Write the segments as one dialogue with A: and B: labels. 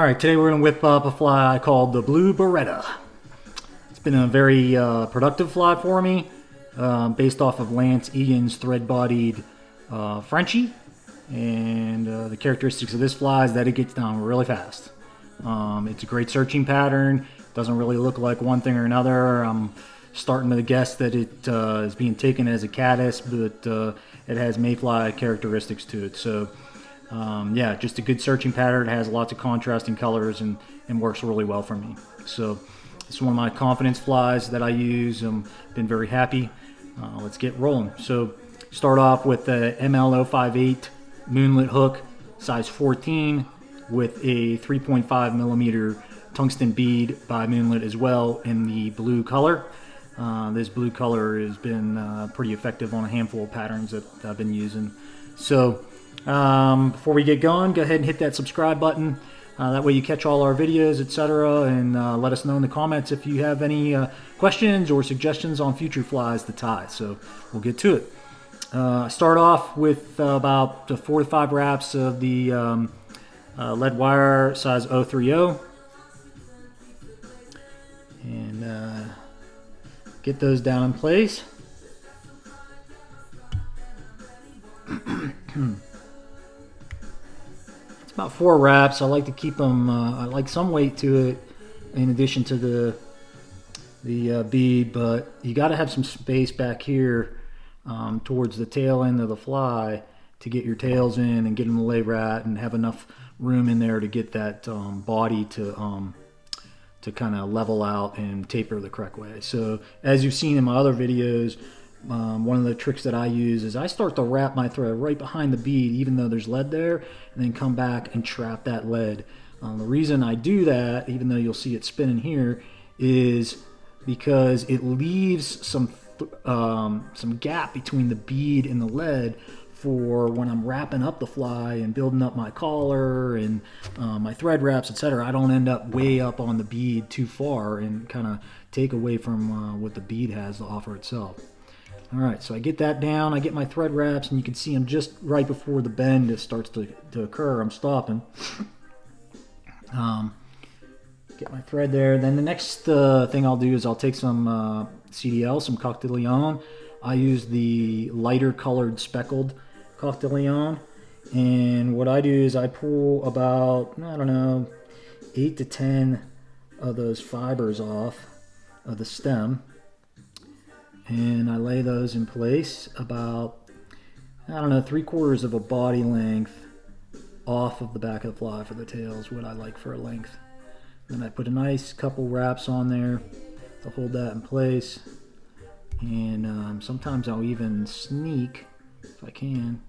A: Alright, today we're going to whip up a fly called the Blue Baretta. It's been a very productive fly for me, based off of Lance Egan's thread-bodied Frenchie. And the characteristics of this fly is that it gets down really fast. It's a great searching pattern. Doesn't really look like one thing or another. I'm starting to guess that it is being taken as a caddis, but it has mayfly characteristics to it. So yeah, just a good searching pattern. It has lots of contrasting colors and works really well for me. So it's one of my confidence flies that I use. Been very happy. Let's get rolling. So start off with the ML058 Moonlit hook, size 14, with a 3.5 millimeter tungsten bead by Moonlit as well in the blue color. This blue color has been pretty effective on a handful of patterns that I've been using. So before we get going, go ahead and hit that subscribe button. That way you catch all our videos, etc. And let us know in the comments if you have any questions or suggestions on future flies to tie. So we'll get to it. Start off with about 4 to 5 wraps of the lead wire size 030. And get those down in place. It's about 4 wraps. I like to keep them, I like some weight to it in addition to the bead, but you got to have some space back here towards the tail end of the fly to get your tails in and get them to lay rat and have enough room in there to get that body to kind of level out and taper the correct way. So as you've seen in my other videos, one of the tricks that I use is I start to wrap my thread right behind the bead even though there's lead there, and then come back and trap that lead. The reason I do that, even though you'll see it spinning here, is because it leaves some gap between the bead and the lead for when I'm wrapping up the fly and building up my collar and my thread wraps, etc. I don't end up way up on the bead too far and kind of take away from what the bead has to offer itself. Alright, so I get that down, I get my thread wraps, and you can see I'm just right before the bend that starts to occur. I'm stopping. Get my thread there. Then the next thing I'll do is I'll take some CDL, some Coq de Leon. I use the lighter colored Speckled Coq de Leon. And what I do is I pull about, I don't know, 8 to 10 of those fibers off of the stem. And I lay those in place about, I don't know, 3/4 of a body length off of the back of the fly for the tails, what I like for a length. Then I put a nice couple wraps on there to hold that in place. And sometimes I'll even sneak, if I can,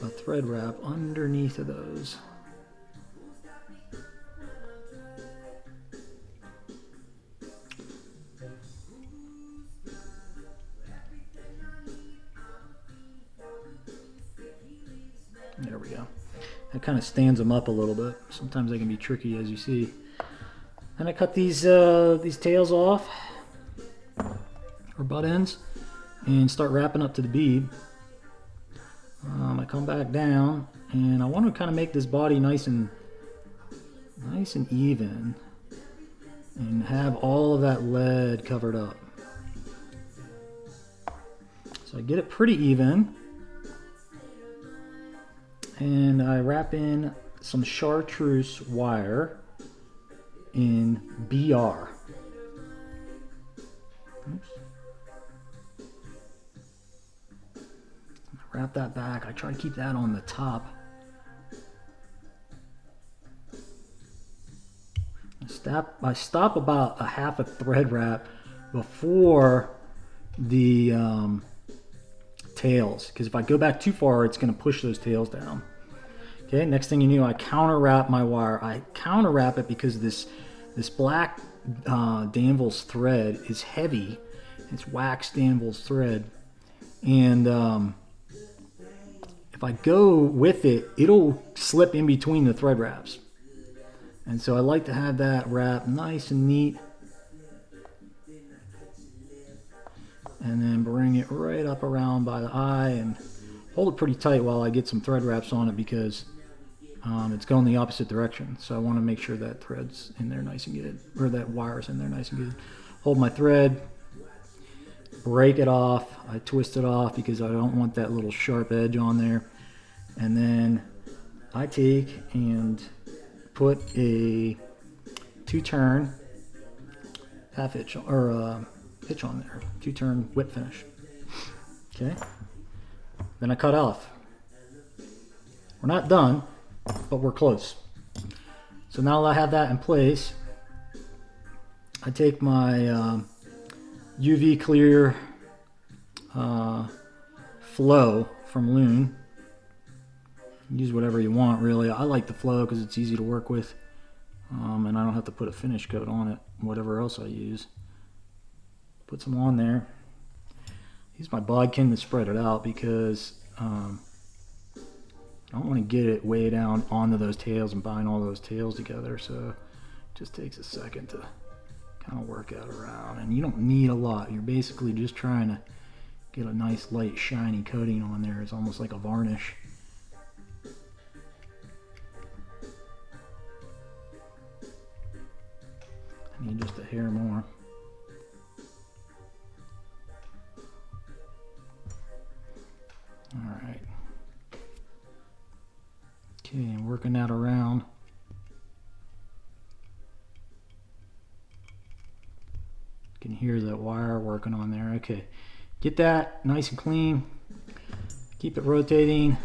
A: a thread wrap underneath of those. There we go. That kind of stands them up a little bit. Sometimes they can be tricky, as you see. And I cut these tails off, or butt ends, and start wrapping up to the bead. I come back down, and I want to kind of make this body nice and even, and have all of that lead covered up. So I get it pretty even. And I wrap in some chartreuse wire in BR. Oops. Wrap that back. I try to keep that on the top. I stop about a half a thread wrap before the tails, because if I go back too far, it's going to push those tails down. Okay, next thing you know, I counter wrap my wire. I counter wrap it because this black Danville's thread is heavy. It's wax Danville's thread, and if I go with it, it'll slip in between the thread wraps. And so I like to have that wrap nice and neat, and then bring it right up around by the eye and hold it pretty tight while I get some thread wraps on it, because it's going the opposite direction. So I want to make sure that thread's in there nice and good, or that wire's in there nice and good. Hold my thread, break it off. I twist it off because I don't want that little sharp edge on there. And then I take and put a 2-turn half hitch or hitch on there, 2-turn whip finish. Okay. Then I cut off. We're not done, but we're close. So now that I have that in place, I take my UV clear flow from Loon. Use whatever you want, really. I like the flow because it's easy to work with, and I don't have to put a finish coat on it, whatever else I use. Put some on there. Use my bodkin to spread it out because I don't want to get it way down onto those tails and bind all those tails together, so it just takes a second to kind of work out around. And you don't need a lot. You're basically just trying to get a nice light shiny coating on there. It's almost like a varnish. I need just a hair more. Alright. Okay, working that around. You can hear that wire working on there. Okay, get that nice and clean. Keep it rotating,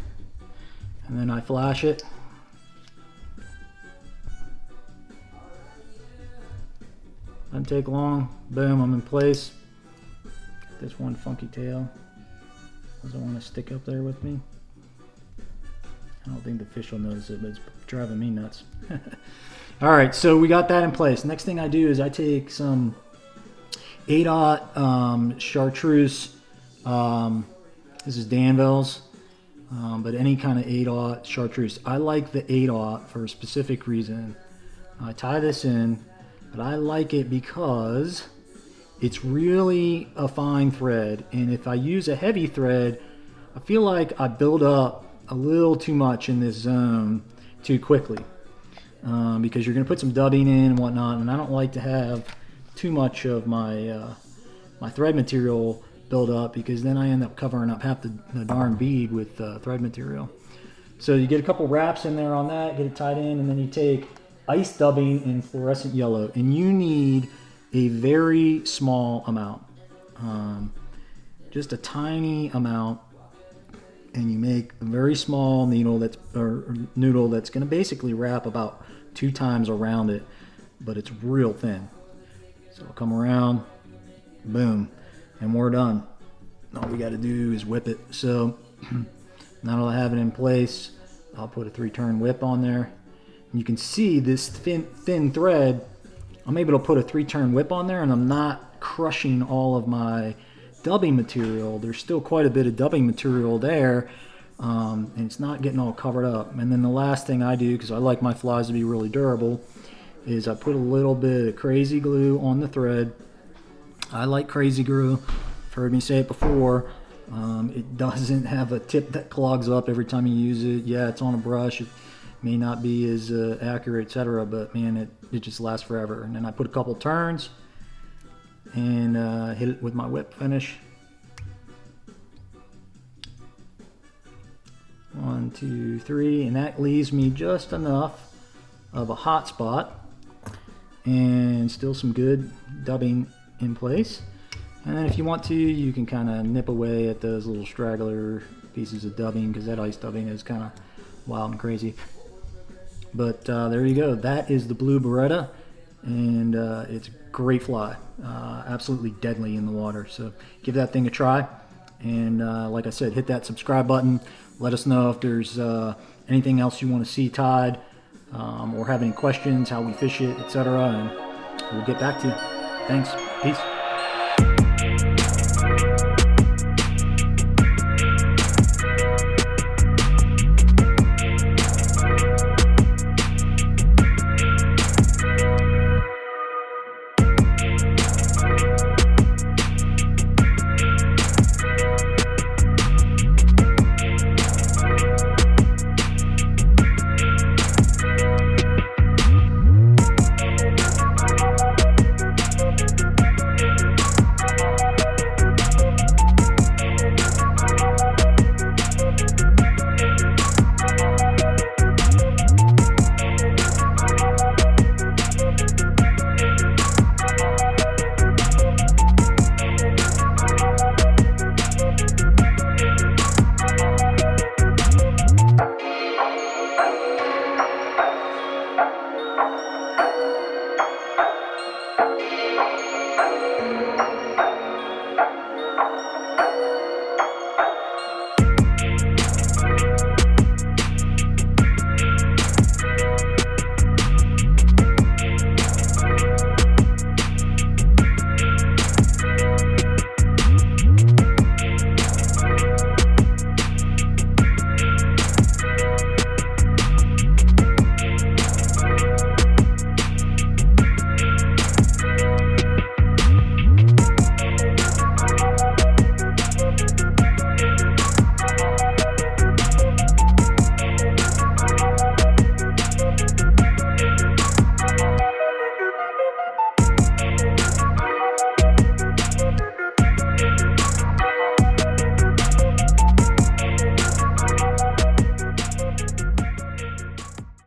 A: and then I flash it. Doesn't take long. Boom, I'm in place. Get this one funky tail. Doesn't want to stick up there with me. I don't think the fish will notice it, but it's driving me nuts. Alright, so we got that in place. Next thing I do is I take some 8/0 Chartreuse. This is Danville's, but any kind of 8/0 Chartreuse. I like the 8/0 for a specific reason. I tie this in, but I like it because it's really a fine thread, and if I use a heavy thread, I feel like I build up a little too much in this zone too quickly, because you're going to put some dubbing in and whatnot, and I don't like to have too much of my my thread material build up, because then I end up covering up half the darn bead with thread material. So you get a couple wraps in there on that, get it tied in, and then you take ice dubbing in fluorescent yellow, and you need a very small amount, just a tiny amount, and you make a very small needle noodle that's going to basically wrap about 2 times around it, but it's real thin. So I'll come around, boom, and we're done. All we got to do is whip it. So now that I have it in place, I'll put a 3-turn whip on there. And you can see this thin thread. I'm able to put a 3-turn whip on there, and I'm not crushing all of my dubbing material. There's still quite a bit of dubbing material there, and it's not getting all covered up. And then the last thing I do, because I like my flies to be really durable, is I put a little bit of crazy glue on the thread. I like crazy glue. You've heard me say it before. It doesn't have a tip that clogs up every time you use it. Yeah, it's on a brush. It may not be as accurate, etc., but man, it just lasts forever. And then I put a couple turns and hit it with my whip finish. 1, 2, 3, and that leaves me just enough of a hot spot and still some good dubbing in place. And then if you want to, you can kind of nip away at those little straggler pieces of dubbing, because that ice dubbing is kind of wild and crazy. But there you go. That is the Blue Baretta, and it's a great fly. Absolutely deadly in the water. So give that thing a try. And like I said, hit that subscribe button. Let us know if there's anything else you want to see tied, or have any questions, how we fish it, etc. And we'll get back to you. Thanks. Peace.